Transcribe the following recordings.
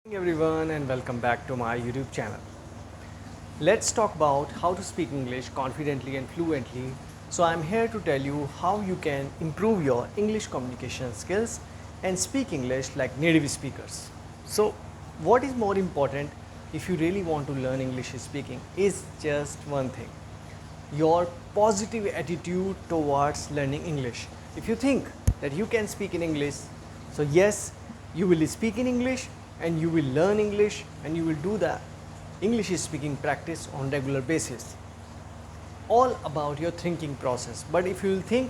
Good morning everyone and welcome back to my YouTube channel. Let's talk about how to speak English confidently and fluently. So I'm here to tell you how you can improve your English communication skills and speak English like native speakers. So what is more important if you really want to learn English speaking is just one thing: your positive attitude towards learning English. If you think that you can speak in English, so yes, you will speak in English and you will learn English and you will do the English speaking practice on regular basis. All about your thinking process. But if you will think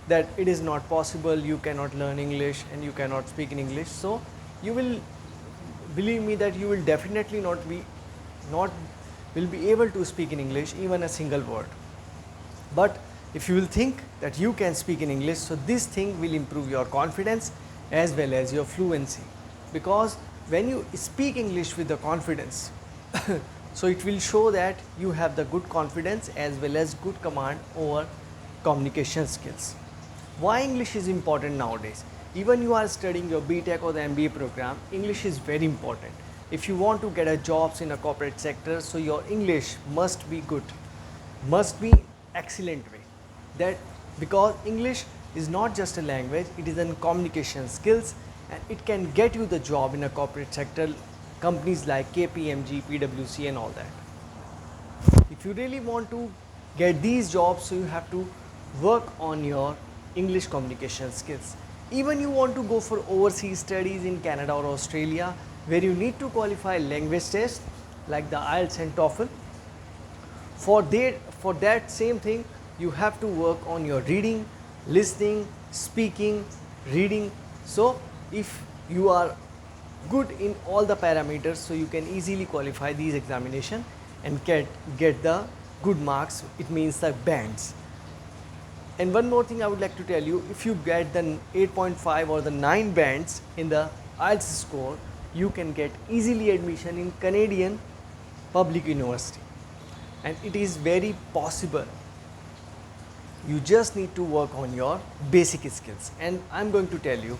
that it is not possible, you cannot learn English and you cannot speak in English, so you will, believe me, that you will definitely not will be able to speak in English even a single word. But if you will think that you can speak in English, so this thing will improve your confidence as well as your fluency, because when you speak English with the confidence so it will show that you have the good confidence as well as good command over communication skills. Why English is important nowadays? Even you are studying your BTech or the MBA program, English is very important. If you want to get a jobs in a corporate sector, so your English must be good, must be excellent way. That because English is not just a language, it is a communication skills, and it can get you the job in a corporate sector, companies like KPMG, PwC and all that. If you really want to get these jobs, so you have to work on your English communication skills. Even you want to go for overseas studies in Canada or Australia, where you need to qualify language tests like the IELTS and TOEFL. For that same thing, you have to work on your reading, listening, speaking, reading. So if you are good in all the parameters, so you can easily qualify these examination and get the good marks. It means the bands. And one more thing I would like to tell you: if you get the 8.5 or the 9 bands in the IELTS score, you can get easily admission in Canadian public university, and it is very possible. You just need to work on your basic skills. And I'm going to tell you,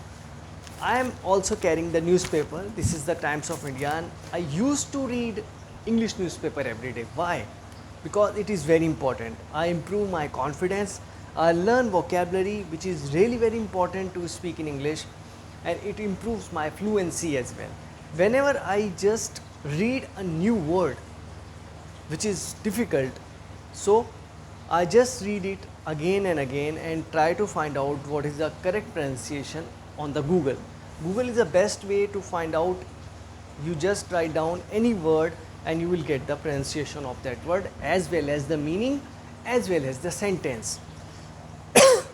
I am also carrying the newspaper. This is the Times of India, and I used to read English newspaper every day. Why? Because it is very important. I improve my confidence, I learn vocabulary, which is really very important to speak in English, and it improves my fluency as well. Whenever I just read a new word which is difficult, so I just read it again and again and try to find out what is the correct pronunciation on the Google. Google is the best way to find out. You just write down any word and you will get the pronunciation of that word as well as the meaning as well as the sentence.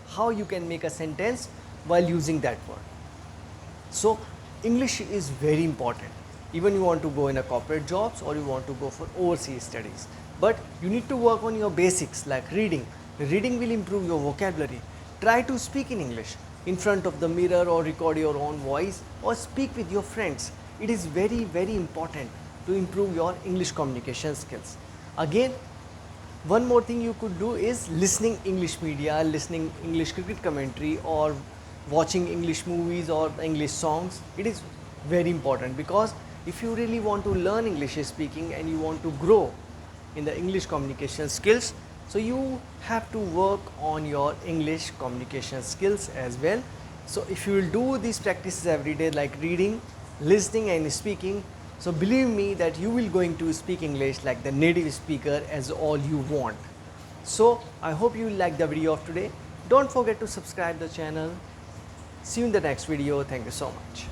How you can make a sentence while using that word. So English is very important. Even you want to go in a corporate jobs or you want to go for overseas studies, but you need to work on your basics like reading. Reading will improve your vocabulary. Try to speak in English in front of the mirror or record your own voice or speak with your friends. It is very, very important to improve your English communication skills. Again, one more thing you could do is listening English media, listening English cricket commentary, or watching English movies or English songs. It is very important, because if you really want to learn English speaking and you want to grow in the English communication skills, so you have to work on your English communication skills as well. So if you will do these practices every day like reading, listening and speaking, so believe me that you will going to speak English like the native speaker as all you want. So I hope you like the video of today. Don't forget to subscribe the channel. See you in the next video. Thank you so much.